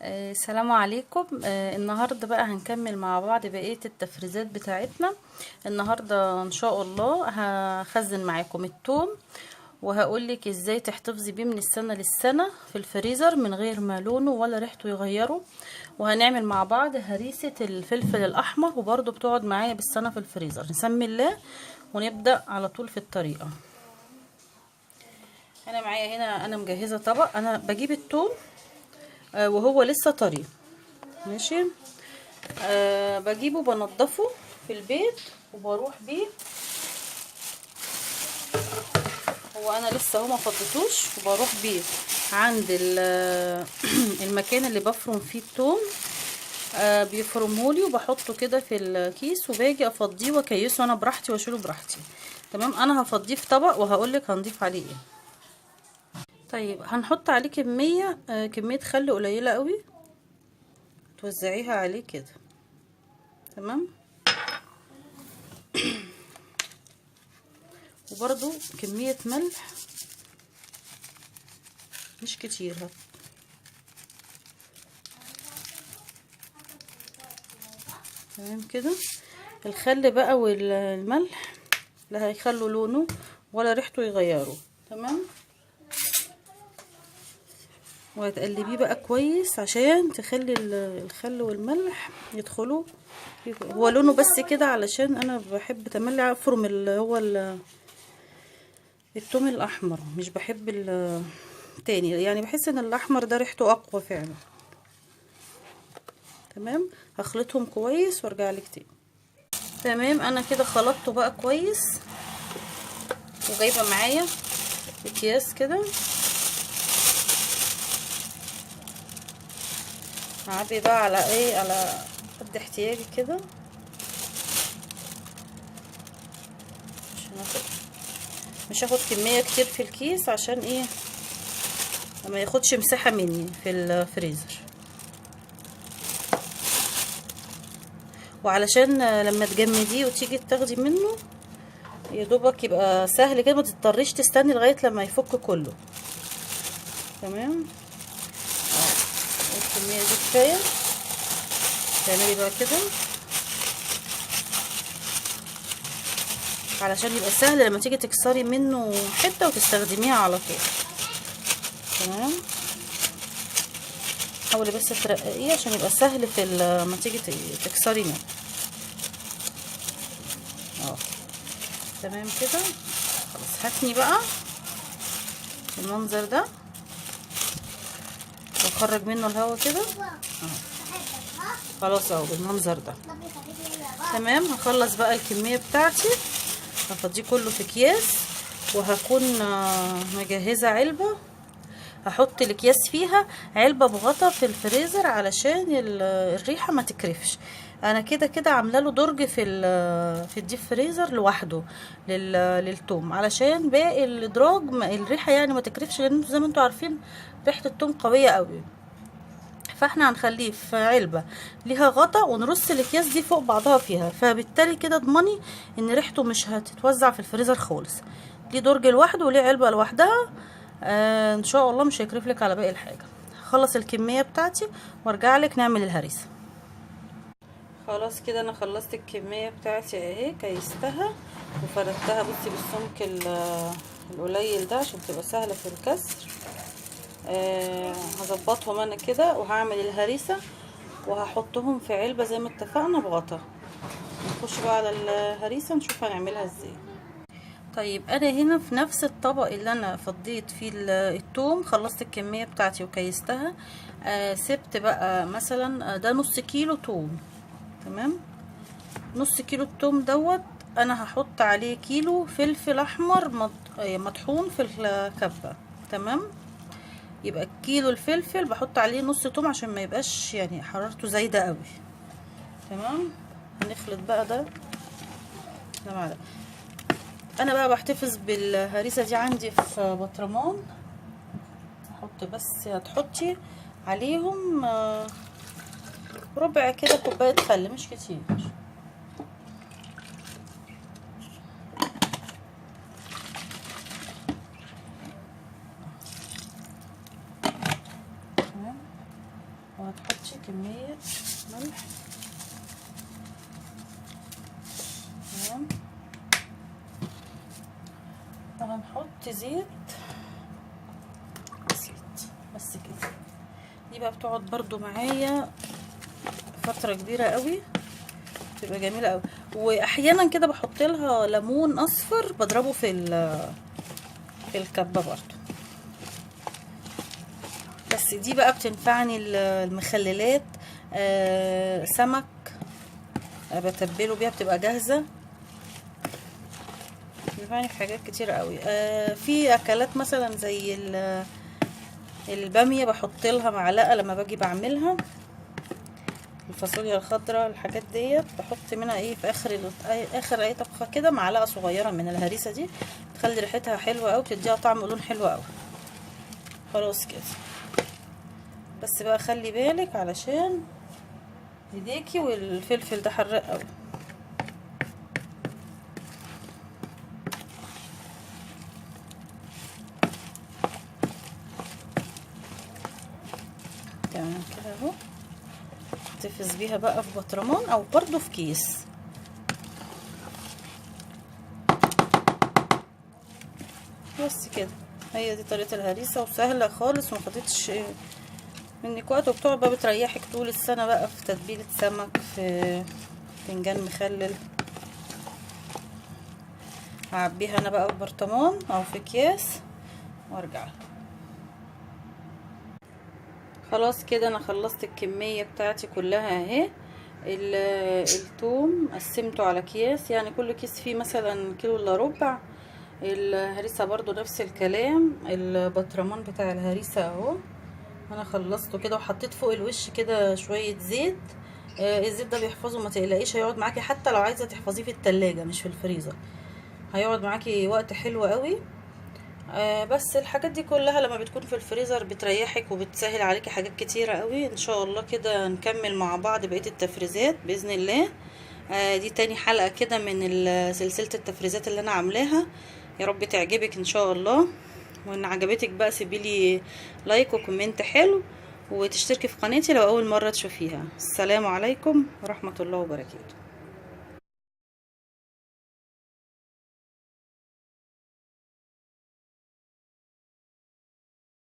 السلام عليكم. النهارده بقى هنكمل مع بعض بقية التفريزات بتاعتنا. النهارده ان شاء الله هخزن معاكم الثوم، وهقولك ازاي تحتفظي بيه من السنة للسنة في الفريزر من غير ما لونه ولا ريحته يغيره. وهنعمل مع بعض هريسة الفلفل الاحمر، وبرضه بتقعد معايا بالسنة في الفريزر. نسمي الله ونبدأ على طول في الطريقة. انا معايا هنا، انا مجهزة طبق. انا بجيب الثوم وهو لسه طري، ماشي. بجيبه بنضفه في البيت وبروح بيه. هو انا لسه هو ما فضيتوش، وبروح بيه عند المكان اللي بفرم فيه الثوم. بيفرمهولي وبحطه كده في الكيس، وباجي افضيه واكيسه انا براحتي واشيله براحتي. تمام. انا هفضيه في طبق وهقولك هنضيف عليه ايه. طيب هنحط عليه كمية خل قليلة قوي، توزعيها عليه كده. تمام. وبرضو كمية ملح مش كتير. تمام كده. الخل بقى والملح لا هيخلوا لونه ولا ريحته يغيروا. تمام. وهتقلبيه بقى كويس عشان تخلي الخل والملح يدخلوا. هو لونه بس كده علشان انا بحب تملي افرم اللي هو الثوم الاحمر، مش بحب التاني، يعني بحس ان الاحمر ده ريحته اقوى فعلا. تمام. هخلطهم كويس وارجع لك تاني. تمام. انا كده خلطته بقى كويس، وجايبه معايا اكياس كده. هعبي بقى على ايه، على قد احتياجي كده، عشان مش هاخد كميه كتير في الكيس، عشان ايه ما ياخدش مساحه مني في الفريزر، وعلشان لما تجمديه وتيجي تاخدي منه يا دوبك يبقى سهل كده، ما تضطريش تستني لغايه لما يفك كله. تمام. الكميه دي كفايه. تعملي بقى كده علشان يبقى سهل لما تيجي تكسري منه حته وتستخدميها على طول. تمام. حاولي بس ترققيه عشان يبقى سهل في لما تيجي تكسري منه. تمام كده. خلاص هاتني بقى المنظر ده واخرج منه الهواء كده. خلاص اهو بالمنظر ده. تمام. هخلص بقى الكميه بتاعتي، هفضيه كله في اكياس، وهكون مجهزه علبه هحط الاكياس فيها، علبه بغطا في الفريزر علشان الريحه ما تكرفش. انا كده كده عامله له درج في الديب فريزر لوحده للثوم، علشان باقي الادراج الريحه يعني ما تكرفش، لان زي ما انتم عارفين ريحه الثوم قويه قوي. فاحنا هنخليه في علبه ليها غطا، ونرص الاكياس دي فوق بعضها فيها، فبالتالي كده اضمني ان ريحته مش هتتوزع في الفريزر خالص. ليه درج لوحده وليه علبه لوحدها. ان شاء الله مش هيكرفلك على باقي الحاجه. هخلص الكميه بتاعتي وارجع لك نعمل الهريسه. خلاص كده انا خلصت الكميه بتاعتي اهي، كيستها وفردتها. بصي بالسمك القليل ده عشان تبقى سهله في الكسر. هظبطهم انا كده وهعمل الهريسه، وهحطهم في علبه زي ما اتفقنا بغطا. نخش بقى على الهريسه نشوف هنعملها ازاي. طيب انا هنا في نفس الطبق اللي انا فضيت فيه الثوم، خلصت الكميه بتاعتي وكيستها. سبت بقى مثلا ده نص كيلو ثوم. تمام. نص كيلو الثوم دوت انا هحط عليه كيلو فلفل احمر مطحون في الكبه. تمام. يبقى كيلو الفلفل بحط عليه نص ثوم عشان ما يبقاش يعني حرارته زايده قوي. تمام. هنخلط بقى ده معلقه. انا بقى بحتفظ بالهريسه دي عندي في بطرمان. احط بس هتحطي عليهم ربع كده كوبايه خل، مش كتير. وهتحطي كمية ملح. تمام. وهنحط زيت بس كده. دي بقى بتقعد برضو معايا فترة كبيرة قوي، بتبقى جميلة قوي. واحيانا كده بحط لها ليمون اصفر بضربه في الكبة برضو. بس دي بقى بتنفعني المخللات، سمك بتبله بيها بتبقى جاهزة، بتنفعني في حاجات كتير قوي. في اكلات مثلا زي البامية بحط لها معلقة لما باجي بعملها، الفاصوليا الخضراء، الحاجات ديت بحط منها ايه في اخر اي طبخه كده معلقه صغيره من الهريسه دي، بتخلي ريحتها حلوه قوي، بتديها طعم ولون حلو قوي. خلاص كده. بس بقى خلي بالك علشان ايديكي، والفلفل ده حراق قوي. تمام كده اهو. تفز بيها بقى في بطرمان او برضو في كيس. بس كده، هي دي طريقه الهريسه وسهله خالص وما خدتش منك وقت، وبتقعد بقى بتريحك طول السنه بقى في تتبيله سمك، في فنجان مخلل. هعبيها انا بقى في برطمان او في اكياس وارجع. خلاص كده انا خلصت الكميه بتاعتي كلها اهي. الثوم قسمته على اكياس، يعني كل كيس فيه مثلا كيلو الا ربع. الهريسه برضو نفس الكلام. البطرمان بتاع الهريسه اهو انا خلصته كده، وحطيت فوق الوش كده شويه زيت. الزيت ده بيحفظه، ما تقلقيش، هيقعد معاكي حتى لو عايزه تحفظيه في التلاجة مش في الفريزر، هيقعد معاكي وقت حلو قوي. بس الحاجات دي كلها لما بتكون في الفريزر بتريحك وبتسهل عليكي حاجات كتيرة قوي. ان شاء الله كده نكمل مع بعض بقية التفريزات بإذن الله. دي تاني حلقة كده من سلسلة التفريزات اللي انا عاملاها، يا رب تعجبك ان شاء الله. وان عجبتك بقى سيبيلي لايك وكومنت حلو، وتشتركي في قناتي لو اول مرة تشوفيها. السلام عليكم ورحمة الله وبركاته.